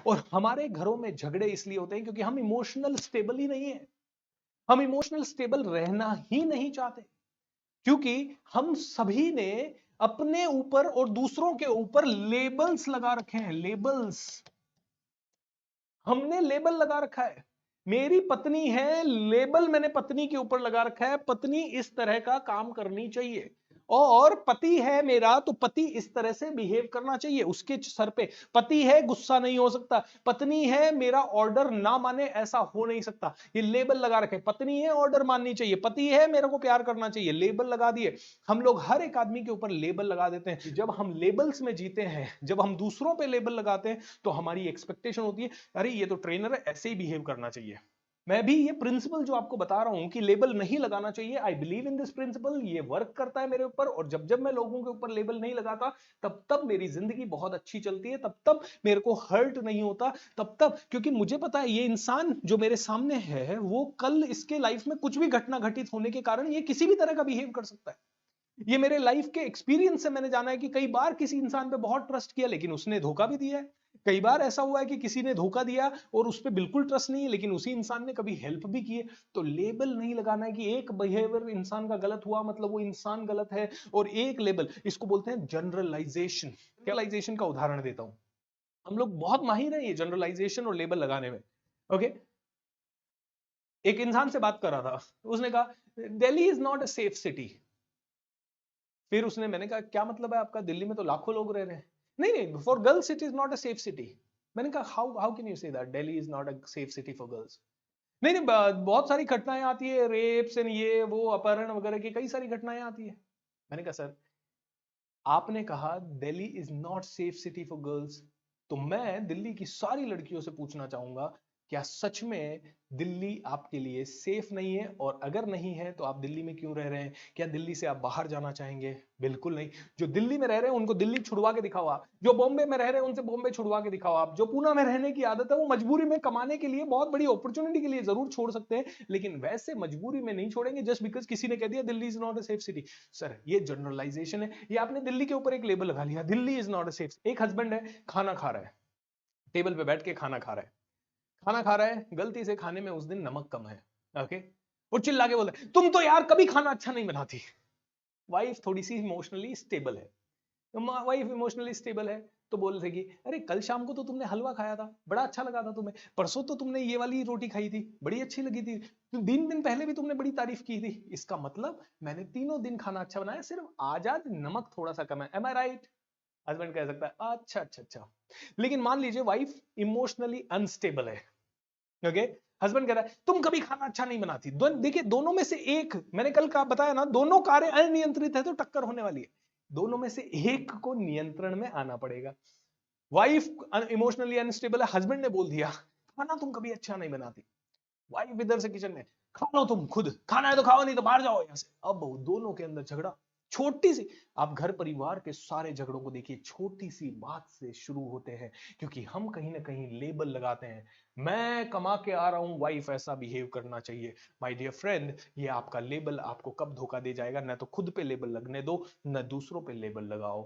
और हमारे घरों में झगड़े इसलिए होते हैं क्योंकि हम इमोशनल स्टेबल ही नहीं है, हम इमोशनल स्टेबल रहना ही नहीं चाहते, क्योंकि हम सभी ने अपने ऊपर और दूसरों के ऊपर लेबल्स लगा रखे हैं। लेबल्स, हमने लेबल लगा रखा है। मेरी पत्नी है, लेबल मैंने पत्नी के ऊपर लगा रखा है, पत्नी इस तरह का काम करनी चाहिए। और पति है मेरा, तो पति इस तरह से बिहेव करना चाहिए। उसके सर पे पति है, गुस्सा नहीं हो सकता। पत्नी है, मेरा ऑर्डर ना माने, ऐसा हो नहीं सकता। ये लेबल लगा रखे, पत्नी है ऑर्डर माननी चाहिए, पति है मेरे को प्यार करना चाहिए, लेबल लगा दिए। हम लोग हर एक आदमी के ऊपर लेबल लगा देते हैं। जब हम लेबल्स में जीते हैं, जब हम दूसरों पे लेबल लगाते हैं, तो हमारी एक्सपेक्टेशन होती है, अरे ये तो ट्रेनर है, ऐसे ही बिहेव करना चाहिए। मैं भी ये प्रिंसिपल जो आपको बता रहा हूं कि लेबल नहीं लगाना चाहिए, I believe in this principle, ये वर्क करता है मेरे ऊपर। और जब जब मैं लोगों के ऊपर लेबल नहीं लगाता, तब तब मेरी जिंदगी बहुत अच्छी चलती है, तब तब मेरे को हर्ट नहीं होता, तब तब, क्योंकि मुझे पता है ये इंसान जो मेरे सामने है, वो कल इसके लाइफ में कुछ भी घटना घटित होने के कारण ये किसी भी तरह का बिहेव कर सकता है। ये मेरे लाइफ के एक्सपीरियंस से मैंने जाना है कि कई बार किसी इंसान पे बहुत ट्रस्ट किया, लेकिन उसने धोखा भी दिया है। कई बार ऐसा हुआ है कि किसी ने धोखा दिया और उस पर बिल्कुल ट्रस्ट नहीं है, लेकिन उसी इंसान ने कभी हेल्प भी की है। तो लेबल नहीं लगाना है कि एक बिहेवियर इंसान का गलत हुआ मतलब वो इंसान गलत है। और एक लेबल, इसको बोलते हैं जनरलाइजेशन। जनरलाइजेशन का उदाहरण देता हूं, हम लोग बहुत माहिर हैं ये जनरलाइजेशन और लेबल लगाने में। ओके, एक इंसान से बात कर रहा था, उसने कहा Delhi is not a safe city. फिर उसने, मैंने कहा क्या मतलब है आपका, दिल्ली में तो लाखों लोग रह रहे हैं। नहीं नहीं, for girls it is not a safe city. मैंने कहा how how can you say that Delhi is not a safe city for girls. नहीं नहीं, बहुत सारी घटनाएं आती है, रेप्स एंड ये वो अपहरण वगैरह की कई सारी घटनाएं आती है। मैंने कहा सर, आपने कहा Delhi is not safe city for girls, तो मैं दिल्ली की सारी लड़कियों से पूछना चाहूंगा, क्या सच में दिल्ली आपके लिए सेफ नहीं है? और अगर नहीं है तो आप दिल्ली में क्यों रह रहे हैं? क्या दिल्ली से आप बाहर जाना चाहेंगे? बिल्कुल नहीं। जो दिल्ली में रह रहे हैं उनको दिल्ली छुड़वा के दिखाओ आप, जो बॉम्बे में रह रहे हैं उनसे बॉम्बे छुड़वा के दिखाओ आप, जो पूना में रहने की आदत है वो मजबूरी में कमाने के लिए, बहुत बड़ी अपॉर्चुनिटी के लिए जरूर छोड़ सकते हैं, लेकिन वैसे मजबूरी में नहीं छोड़ेंगे जस्ट बिकॉज किसी ने कह दिया Delhi is not a safe city. Sir ये जनरलाइजेशन है, ये आपने दिल्ली के ऊपर एक लेबल लगा लिया, Delhi is not a safe. एक हस्बैंड है, खाना खा रहा है, टेबल पे बैठ के खाना खा रहा है, खाना खा रहा है, गलती से खाने में उस दिन नमक कम है। ओके, और चिल्ला के बोल रहा है तुम तो यार कभी खाना अच्छा नहीं बनाती। वाइफ थोड़ी सी इमोशनली स्टेबल है, तो वाइफ इमोशनली स्टेबल है, तो बोल रही अरे कल शाम को तो तुमने हलवा खाया था, बड़ा अच्छा लगा था तुम्हें, परसों तो तुमने ये वाली रोटी खाई थी, बड़ी अच्छी लगी थी, तो 3 दिन पहले भी तुमने बड़ी तारीफ की थी, इसका मतलब मैंने तीनों दिन खाना अच्छा बनाया, सिर्फ आज आज नमक थोड़ा सा कम है। एम आई राइट? हस्बैंड कह सकता है अच्छा अच्छा अच्छा। लेकिन मान लीजिए वाइफ इमोशनली अनस्टेबल है। ओके, हस्बैंड कह रहा है तुम कभी खाना अच्छा नहीं बनाती। देखिए दोनों में से एक, मैंने कल का बताया ना, दोनों कार्य अनियंत्रित है तो टक्कर होने वाली है। दोनों में से एक को नियंत्रण में आना पड़ेगा। वाइफ इमोशनली अनस्टेबल है, हस्बैंड ने बोल दिया खाना तुम कभी अच्छा नहीं बनाती, वाइफ इधर से किचन में, खा लो तुम खुद, खाना है तो खाओ नहीं तो बाहर जाओ यहां से। अब दोनों के अंदर झगड़ा, छोटी सी, आप घर परिवार के सारे झगड़ों को देखिए, छोटी सी बात से शुरू होते हैं, क्योंकि हम कहीं ना कहीं लेबल लगाते हैं। मैं कमा के आ रहा हूं, वाइफ ऐसा बिहेव करना चाहिए। माय डियर फ्रेंड, ये आपका लेबल आपको कब धोखा दे जाएगा, न तो खुद पे लेबल लगने दो, न दूसरों पे लेबल लगाओ।